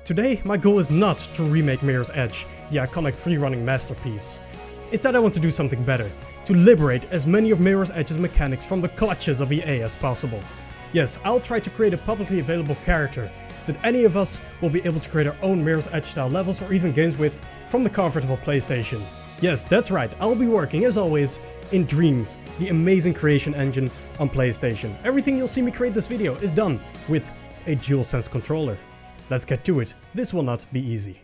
Today, my goal is not to remake Mirror's Edge, the iconic freerunning masterpiece. Instead, I want to do something better, to liberate as many of Mirror's Edge's mechanics from the clutches of EA as possible. Yes, I'll try to create a publicly available character that any of us will be able to create our own Mirror's Edge style levels or even games with from the comfort of a PlayStation. Yes, that's right, I'll be working, as always, in Dreams, the amazing creation engine on PlayStation. Everything you'll see me create this video is done with a DualSense controller. Let's get to it. This will not be easy.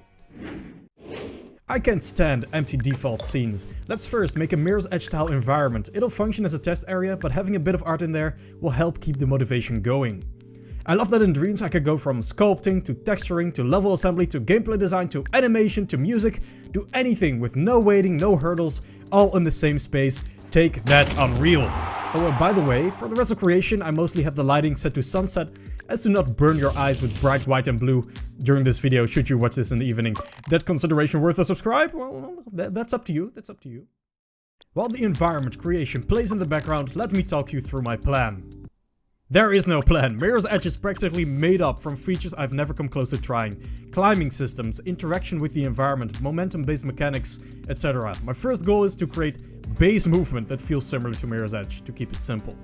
I can't stand empty default scenes. Let's first make a Mirror's Edge style environment. It'll function as a test area, but having a bit of art in there will help keep the motivation going. I love that in Dreams I could go from sculpting to texturing to level assembly to gameplay design to animation to music, do anything with no waiting, no hurdles, all in the same space. Take that, Unreal! Oh, by the way, for the rest of creation I mostly have the lighting set to sunset as to not burn your eyes with bright white and blue during this video should you watch this in the evening. That consideration worth a subscribe? Well, that's up to you, that's up to you. While the environment creation plays in the background, let me talk you through my plan. There is no plan. Mirror's Edge is practically made up from features I've never come close to trying. Climbing systems, interaction with the environment, momentum-based mechanics, etc. My first goal is to create base movement that feels similar to Mirror's Edge, to keep it simple.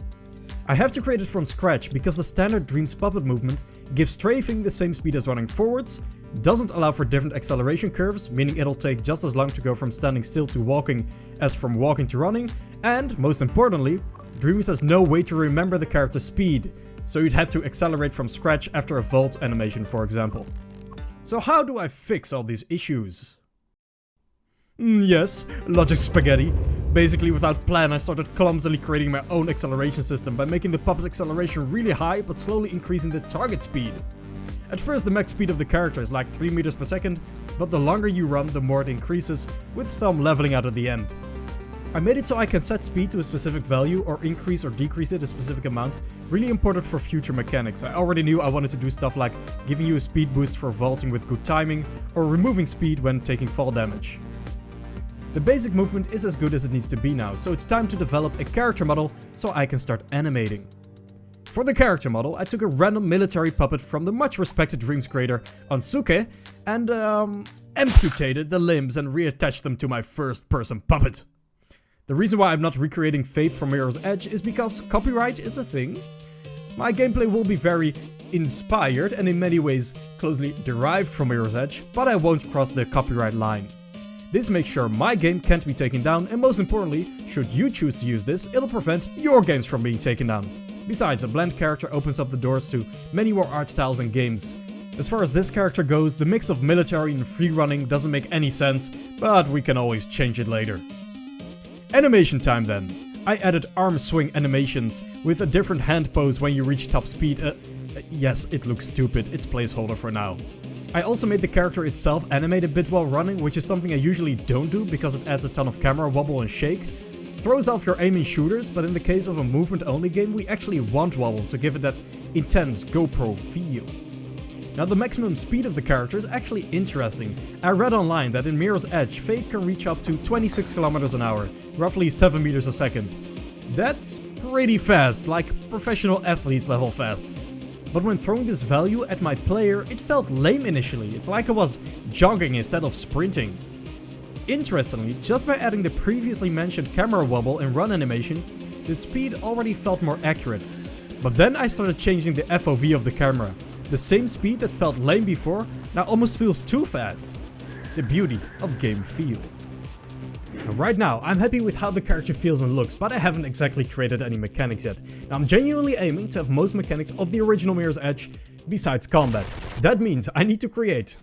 I have to create it from scratch because the standard Dreams puppet movement gives strafing the same speed as running forwards, doesn't allow for different acceleration curves, meaning it'll take just as long to go from standing still to walking as from walking to running, and, most importantly, Dreams has no way to remember the character's speed, so you'd have to accelerate from scratch after a vault animation, for example. So how do I fix all these issues? Yes, logic spaghetti. Basically, without plan, I started clumsily creating my own acceleration system by making the puppet's acceleration really high but slowly increasing the target speed. At first, the max speed of the character is like 3 meters per second, but the longer you run, the more it increases, with some leveling out at the end. I made it so I can set speed to a specific value or increase or decrease it a specific amount, really important for future mechanics. I already knew I wanted to do stuff like giving you a speed boost for vaulting with good timing, or removing speed when taking fall damage. The basic movement is as good as it needs to be now, so it's time to develop a character model so I can start animating. For the character model, I took a random military puppet from the much respected Dreams creator Ansuke and amputated the limbs and reattached them to my first person puppet. The reason why I'm not recreating Faith from Mirror's Edge is because copyright is a thing. My gameplay will be very inspired and in many ways closely derived from Mirror's Edge, but I won't cross the copyright line. This makes sure my game can't be taken down, and most importantly, should you choose to use this, it'll prevent your games from being taken down. Besides, a blend character opens up the doors to many more art styles and games. As far as this character goes, the mix of military and freerunning doesn't make any sense, but we can always change it later. Animation time then. I added arm swing animations with a different hand pose when you reach top speed. Yes, it looks stupid, it's placeholder for now. I also made the character itself animate a bit while running, which is something I usually don't do because it adds a ton of camera wobble and shake. Throws off your aim in shooters, but in the case of a movement only game we actually want wobble to give it that intense GoPro feel. Now the maximum speed of the character is actually interesting. I read online that in Mirror's Edge, Faith can reach up to 26 kilometers an hour, roughly 7 meters a second. That's pretty fast, like professional athletes level fast. But when throwing this value at my player, it felt lame initially. It's like I was jogging instead of sprinting. Interestingly, just by adding the previously mentioned camera wobble and run animation, the speed already felt more accurate. But then I started changing the FOV of the camera. The same speed that felt lame before now almost feels too fast. The beauty of game feel. Right now, I'm happy with how the character feels and looks, but I haven't exactly created any mechanics yet. Now, I'm genuinely aiming to have most mechanics of the original Mirror's Edge, besides combat. That means I need to create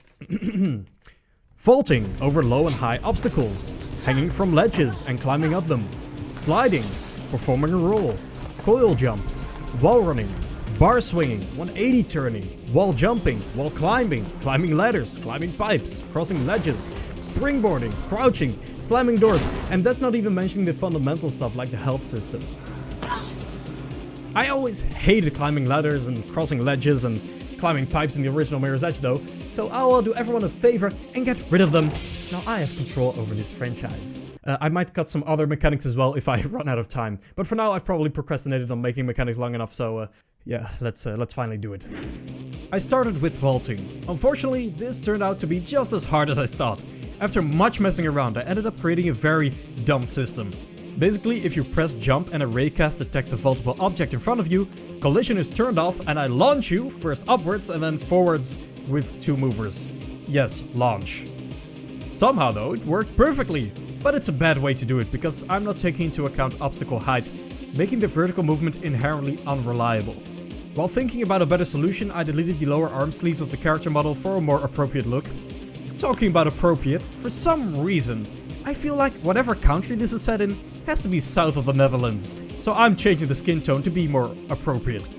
vaulting over low and high obstacles, hanging from ledges and climbing up them, sliding, performing a roll, coil jumps, wall running, bar swinging, 180 turning, wall jumping, wall climbing, climbing ladders, climbing pipes, crossing ledges, springboarding, crouching, slamming doors, and that's not even mentioning the fundamental stuff like the health system. I always hated climbing ladders and crossing ledges and climbing pipes in the original Mirror's Edge though, so I'll do everyone a favor and get rid of them. Now I have control over this franchise. I might cut some other mechanics as well if I run out of time, but for now I've probably procrastinated on making mechanics long enough, so yeah, let's finally do it. I started with vaulting. Unfortunately, this turned out to be just as hard as I thought. After much messing around, I ended up creating a very dumb system. Basically, if you press jump and a raycast detects a vaultable object in front of you, collision is turned off and I launch you, first upwards and then forwards with 2 movers. Yes, launch. Somehow though, it worked perfectly. But it's a bad way to do it because I'm not taking into account obstacle height, making the vertical movement inherently unreliable. While thinking about a better solution, I deleted the lower arm sleeves of the character model for a more appropriate look. Talking about appropriate, for some reason, I feel like whatever country this is set in has to be south of the Netherlands, so I'm changing the skin tone to be more appropriate.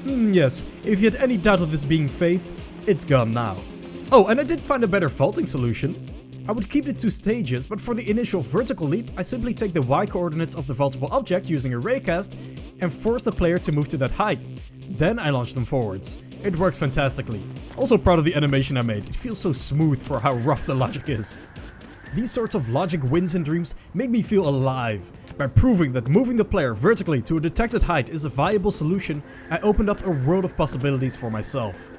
Yes, if you had any doubt of this being Faith, it's gone now. Oh, and I did find a better vaulting solution. I would keep the 2 stages, but for the initial vertical leap, I simply take the Y coordinates of the vaultable object using a raycast and force the player to move to that height. Then I launch them forwards. It works fantastically. Also proud of the animation I made, it feels so smooth for how rough the logic is. These sorts of logic wins and dreams make me feel alive. By proving that moving the player vertically to a detected height is a viable solution, I opened up a world of possibilities for myself.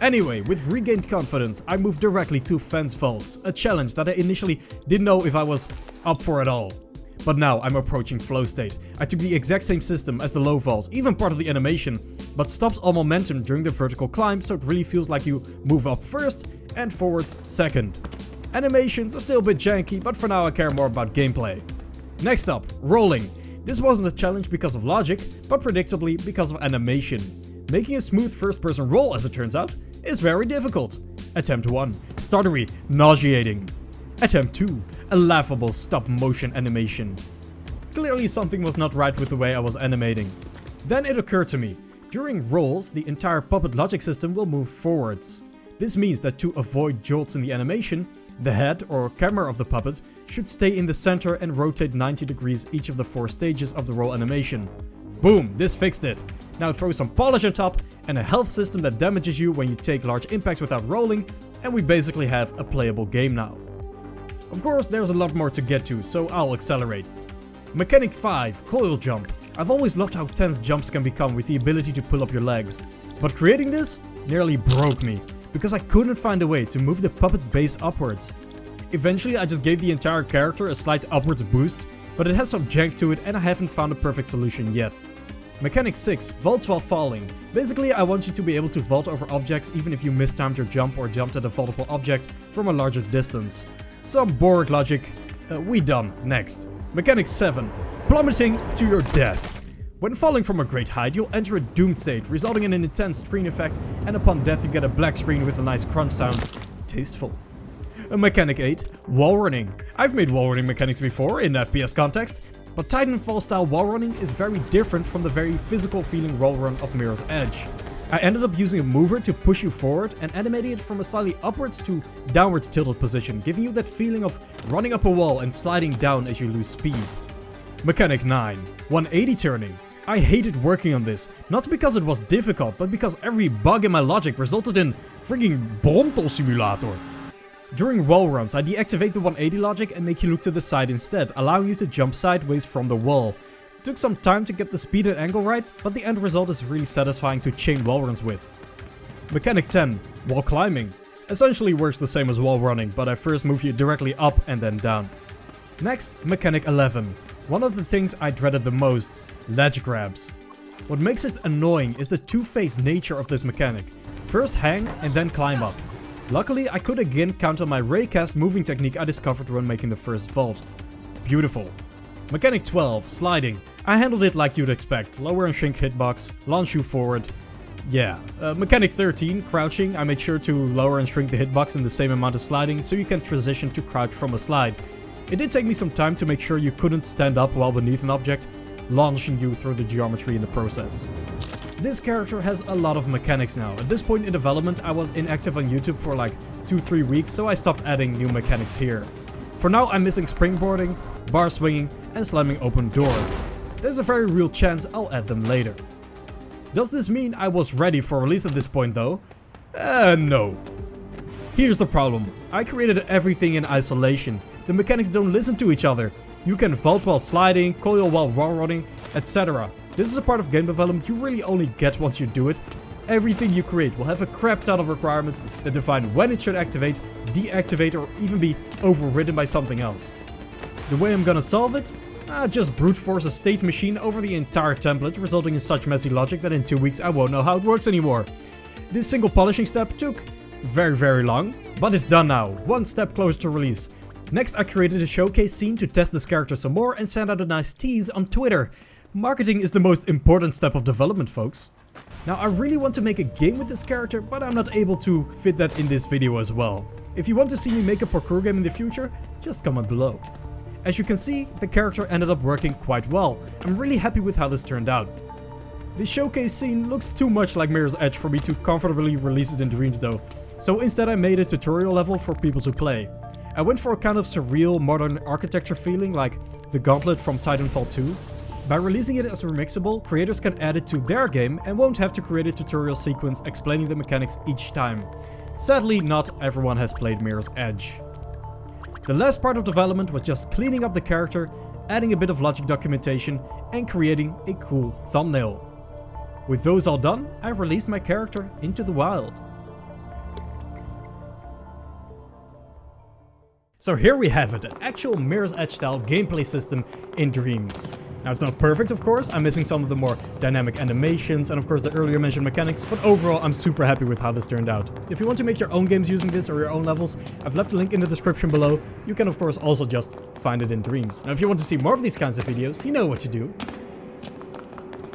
Anyway, with regained confidence, I moved directly to fence vaults, a challenge that I initially didn't know if I was up for at all. But now I'm approaching flow state. I took the exact same system as the low vaults, even part of the animation, but stops all momentum during the vertical climb, so it really feels like you move up first and forwards second. Animations are still a bit janky, but for now I care more about gameplay. Next up, rolling. This wasn't a challenge because of logic, but predictably because of animation. Making a smooth first-person roll, as it turns out, is very difficult. Attempt 1. Startery, nauseating. Attempt 2. A laughable stop-motion animation. Clearly something was not right with the way I was animating. Then it occurred to me, during rolls, the entire puppet logic system will move forwards. This means that to avoid jolts in the animation, the head or camera of the puppet should stay in the center and rotate 90 degrees each of the 4 stages of the roll animation. Boom, this fixed it. Now throw some polish on top and a health system that damages you when you take large impacts without rolling, and we basically have a playable game now. Of course, there's a lot more to get to, so I'll accelerate. Mechanic 5, coil jump. I've always loved how tense jumps can become with the ability to pull up your legs. But creating this nearly broke me, because I couldn't find a way to move the puppet base upwards. Eventually I just gave the entire character a slight upwards boost, but it has some jank to it and I haven't found a perfect solution yet. Mechanic 6, vaults while falling. Basically I want you to be able to vault over objects even if you mistimed your jump or jumped at a vaultable object from a larger distance. Some Borg logic. We done. Next. Mechanic 7, plummeting to your death. When falling from a great height, you'll enter a doomed state, resulting in an intense screen effect, and upon death you get a black screen with a nice crunch sound. Tasteful. Mechanic 8, wall running. I've made wall running mechanics before in FPS context, but Titanfall style wall running is very different from the very physical feeling wall run of Mirror's Edge. I ended up using a mover to push you forward and animating it from a slightly upwards to downwards tilted position, giving you that feeling of running up a wall and sliding down as you lose speed. Mechanic 9, 180 turning. I hated working on this, not because it was difficult, but because every bug in my logic resulted in frigging Bromtol simulator. During wall runs, I deactivate the 180 logic and make you look to the side instead, allowing you to jump sideways from the wall. It took some time to get the speed and angle right, but the end result is really satisfying to chain wall runs with. Mechanic 10, wall climbing. Essentially works the same as wall running, but I first move you directly up and then down. Next, Mechanic 11. One of the things I dreaded the most, ledge grabs. What makes it annoying is the two-phase nature of this mechanic. First hang and then climb up. Luckily, I could again count on my raycast moving technique I discovered when making the first vault. Beautiful. Mechanic 12, sliding. I handled it like you'd expect. Lower and shrink hitbox, launch you forward. Yeah. Mechanic 13, crouching. I made sure to lower and shrink the hitbox in the same amount of sliding so you can transition to crouch from a slide. It did take me some time to make sure you couldn't stand up while beneath an object, launching you through the geometry in the process. This character has a lot of mechanics now. At this point in development, I was inactive on YouTube for like 2-3 weeks, so I stopped adding new mechanics here. For now, I'm missing springboarding, bar swinging, and slamming open doors. There's a very real chance I'll add them later. Does this mean I was ready for release at this point though? No. Here's the problem. I created everything in isolation. The mechanics don't listen to each other. You can vault while sliding, coil while wall running, etc. This is a part of game development you really only get once you do it, everything you create will have a crap ton of requirements that define when it should activate, deactivate, or even be overridden by something else. The way I'm gonna solve it? Just brute force a state machine over the entire template, resulting in such messy logic that in 2 weeks I won't know how it works anymore. This single polishing step took very long, but it's done now, one step closer to release. Next, I created a showcase scene to test this character some more and send out a nice tease on Twitter. Marketing is the most important step of development, folks. Now, I really want to make a game with this character, but I'm not able to fit that in this video as well. If you want to see me make a parkour game in the future, just comment below. As you can see, the character ended up working quite well. I'm really happy with how this turned out. The showcase scene looks too much like Mirror's Edge for me to comfortably release it in Dreams though, so instead I made a tutorial level for people to play. I went for a kind of surreal modern architecture feeling like the Gauntlet from Titanfall 2. By releasing it as remixable, creators can add it to their game and won't have to create a tutorial sequence explaining the mechanics each time. Sadly, not everyone has played Mirror's Edge. The last part of development was just cleaning up the character, adding a bit of logic documentation, and creating a cool thumbnail. With those all done, I released my character into the wild. So here we have it, an actual Mirror's Edge style gameplay system in Dreams. Now it's not perfect of course, I'm missing some of the more dynamic animations and of course the earlier mentioned mechanics, but overall I'm super happy with how this turned out. If you want to make your own games using this or your own levels, I've left a link in the description below. You can of course also just find it in Dreams. Now if you want to see more of these kinds of videos, you know what to do.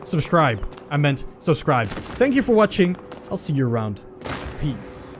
Subscribe. I meant subscribe. Thank you for watching, I'll see you around. Peace.